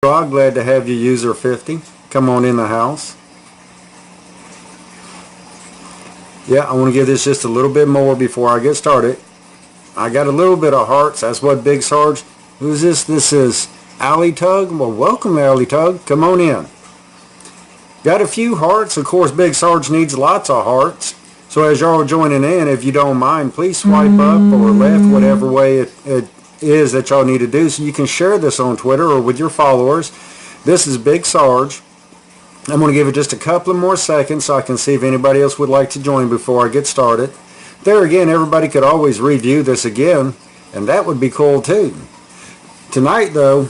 I'm glad to have you, user 50. Come on in the house. Yeah, I want to give this just a little bit more before I get started. I got a little bit of hearts. That's what Big Sarge. Who's this? This is Allie Tug. Well, welcome, Allie Tug. Come on in. Got a few hearts. Of course, Big Sarge needs lots of hearts. So as y'all are joining in, if you don't mind, please swipe up or left, whatever way it is that y'all need to do, so you can share this on Twitter or with your followers. This is Big Sarge. I'm going to give it just a couple of more seconds so I can see if anybody else would like to join before I get started. There again, everybody could always review this again, and that would be cool too. Tonight though,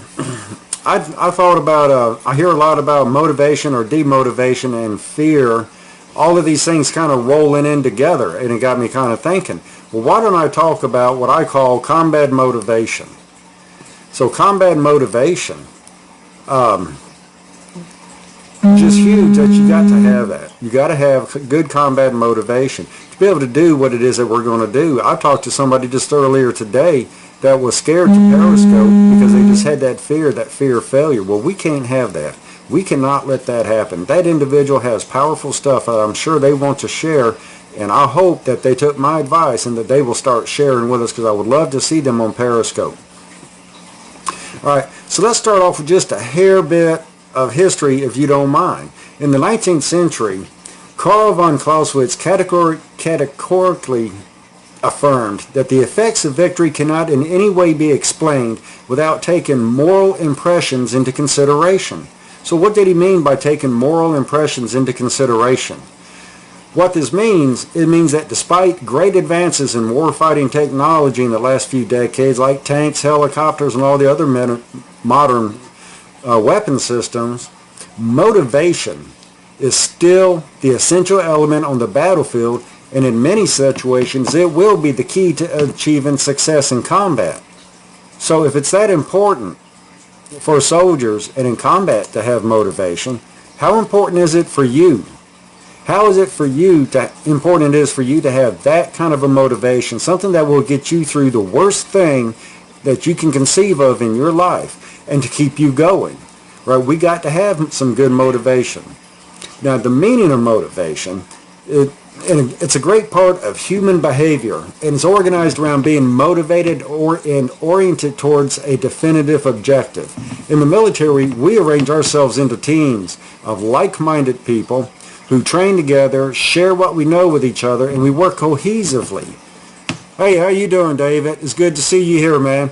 I thought about, I hear a lot about motivation or demotivation and fear, all of these things kind of rolling in together, and it got me kind of thinking, well, why don't I talk about what I call combat motivation? So combat motivation, just huge that you got to have that. You got to have good combat motivation to be able to do what it is that we're going to do. I talked to somebody just earlier today that was scared to Periscope because they just had that fear of failure. Well, we can't have that. We cannot let that happen. That individual has powerful stuff that I'm sure they want to share, and I hope that they took my advice and that they will start sharing with us, because I would love to see them on Periscope. All right, so let's start off with just a hair bit of history, if you don't mind. In the 19th century, Karl von Clausewitz categorically affirmed that the effects of victory cannot in any way be explained without taking moral impressions into consideration. So what did he mean by taking moral impressions into consideration? What this means, it means that despite great advances in warfighting technology in the last few decades, like tanks, helicopters, and all the other modern weapon systems, motivation is still the essential element on the battlefield, and in many situations it will be the key to achieving success in combat. So if it's that important for soldiers and in combat to have motivation, how important is it for you? How is it for you important it is for you to have that kind of a motivation, something that will get you through the worst thing that you can conceive of in your life and to keep you going? Right? We got to have some good motivation. Now, the meaning of motivation, it's a great part of human behavior, and it's organized around being motivated and oriented towards a definitive objective. In the military, we arrange ourselves into teams of like-minded people who train together, share what we know with each other, and we work cohesively. Hey, how you doing, David? It's good to see you here, man.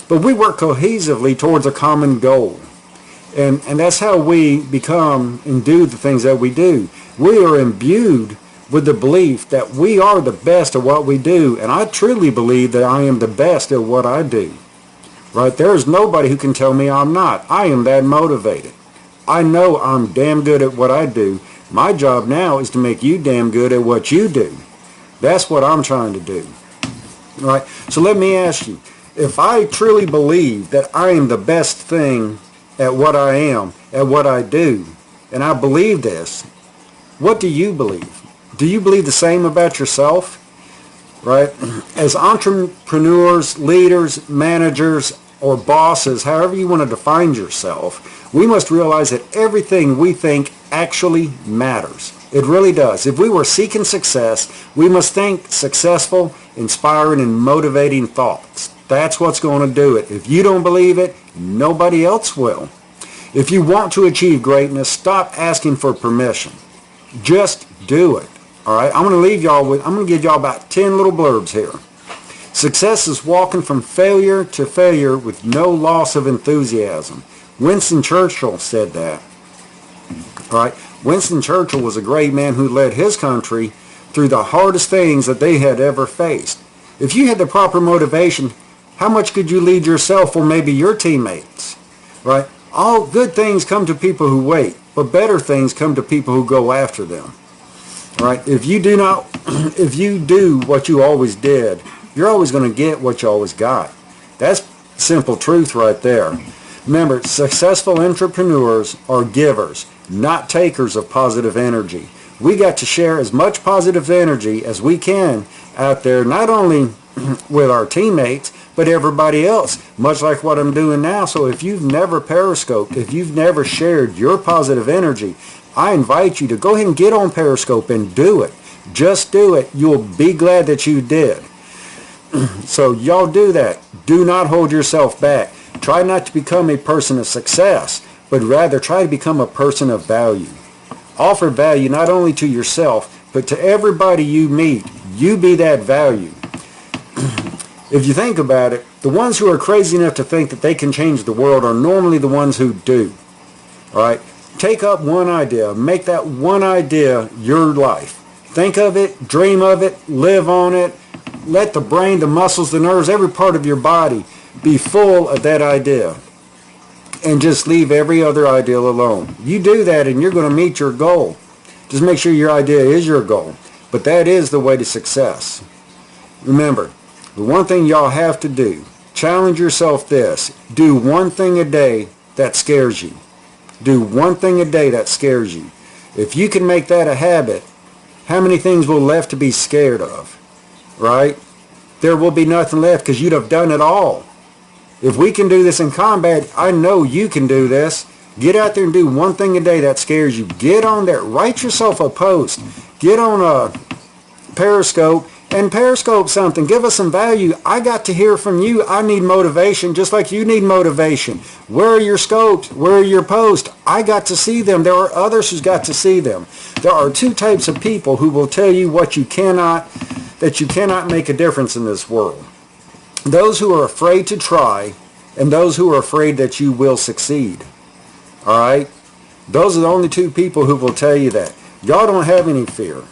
But we work cohesively towards a common goal. And that's how we become and do the things that we do. We are imbued with the belief that we are the best at what we do, and I truly believe that I am the best at what I do. Right? There is nobody who can tell me I'm not. I am that motivated. I know I'm damn good at what I do. My job now is to make you damn good at what you do. That's what I'm trying to do. All right? So let me ask you, if I truly believe that I am the best thing at what I am, at what I do, and I believe this, what do you believe? Do you believe the same about yourself? Right? As entrepreneurs, leaders, managers, or bosses, however you want to define yourself, we must realize that everything we think actually matters. It really does. If we were seeking success, we must think successful, inspiring, and motivating thoughts. That's what's going to do it. If you don't believe it, nobody else will. If you want to achieve greatness, stop asking for permission. Just do it. All right? I'm going to give y'all about 10 little blurbs here. Success is walking from failure to failure with no loss of enthusiasm. Winston Churchill said that. All right? Winston Churchill was a great man who led his country through the hardest things that they had ever faced. If you had the proper motivation, how much could you lead yourself or maybe your teammates? Right? All good things come to people who wait, but better things come to people who go after them. All right? If you do what you always did, you're always going to get what you always got. That's simple truth right there. Remember, successful entrepreneurs are givers, not takers of positive energy. We got to share as much positive energy as we can out there, not only with our teammates, but everybody else, much like what I'm doing now. So if you've never Periscoped, if you've never shared your positive energy, I invite you to go ahead and get on Periscope and do it. Just do it. You'll be glad that you did. So y'all do that. Do not hold yourself back. Try not to become a person of success, but rather try to become a person of value. Offer value not only to yourself, but to everybody you meet. You be that value. If you think about it, the ones who are crazy enough to think that they can change the world are normally the ones who do. All right? Take up one idea. Make that one idea your life. Think of it, dream of it, live on it. Let the brain, the muscles, the nerves, every part of your body be full of that idea. And just leave every other idea alone. You do that and you're going to meet your goal. Just make sure your idea is your goal. But that is the way to success. Remember, the one thing y'all have to do, challenge yourself this. Do one thing a day that scares you. Do one thing a day that scares you. If you can make that a habit, how many things will left to be scared of? Right? There will be nothing left because you'd have done it all. If we can do this in combat, I know you can do this. Get out there and do one thing a day that scares you. Get on there. Write yourself a post. Get on a Periscope and Periscope something. Give us some value. I got to hear from you. I need motivation just like you need motivation. Where are your scopes? Where are your posts? I got to see them. There are others who's got to see them. There are two types of people who will tell you that you cannot make a difference in this world. Those who are afraid to try and those who are afraid that you will succeed. All right? Those are the only two people who will tell you that. Y'all don't have any fear.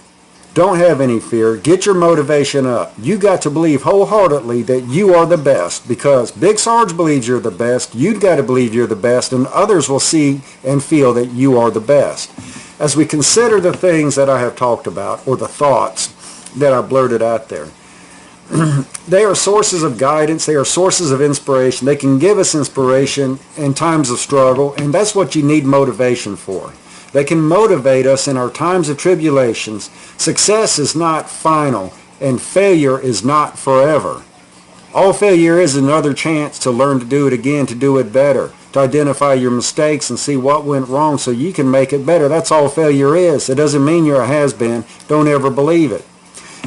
Don't have any fear. Get your motivation up. You got to believe wholeheartedly that you are the best because Big Sarge believes you're the best. You've got to believe you're the best and others will see and feel that you are the best. As we consider the things that I have talked about or the thoughts that I blurted out there, they are sources of guidance. They are sources of inspiration. They can give us inspiration in times of struggle, and that's what you need motivation for. They can motivate us in our times of tribulations. Success is not final, and failure is not forever. All failure is another chance to learn to do it again, to do it better, to identify your mistakes and see what went wrong so you can make it better. That's all failure is. It doesn't mean you're a has-been. Don't ever believe it.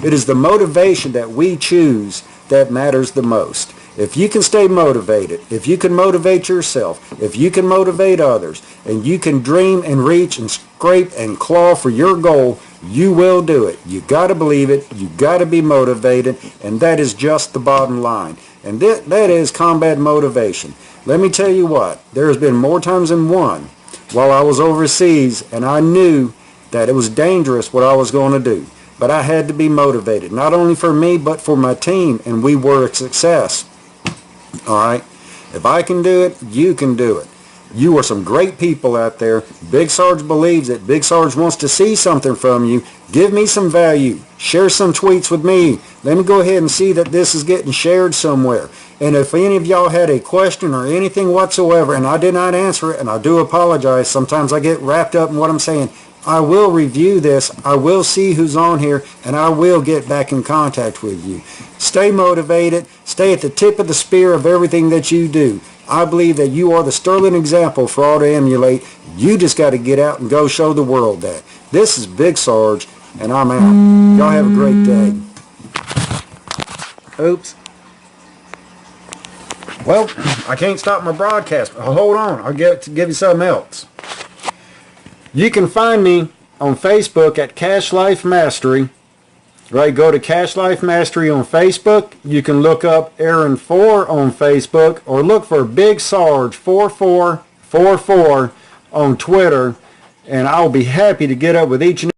It is the motivation that we choose that matters the most. If you can stay motivated, if you can motivate yourself, if you can motivate others, and you can dream and reach and scrape and claw for your goal, you will do it. You got to believe it. You got to be motivated, and that is just the bottom line. And that is combat motivation. Let me tell you what, there has been more times than one while I was overseas, and I knew that it was dangerous what I was going to do. But I had to be motivated, not only for me, but for my team, and we were a success. All right? If I can do it, you can do it. You are some great people out there. Big Sarge believes it. Big Sarge wants to see something from you. Give me some value. Share some tweets with me. Let me go ahead and see that this is getting shared somewhere. And if any of y'all had a question or anything whatsoever, and I did not answer it, and I do apologize. Sometimes I get wrapped up in what I'm saying. I will review this, I will see who's on here, and I will get back in contact with you. Stay motivated, stay at the tip of the spear of everything that you do. I believe that you are the sterling example for all to emulate. You just got to get out and go show the world that. This is Big Sarge, and I'm out. Y'all have a great day. Oops. Well, I can't stop my broadcast. Hold on, I'll give you something else. You can find me on Facebook at Cash Life Mastery. Right, go to Cash Life Mastery on Facebook. You can look up Aaron Fore on Facebook or look for Big Sarge 4444 on Twitter, and I'll be happy to get up with each and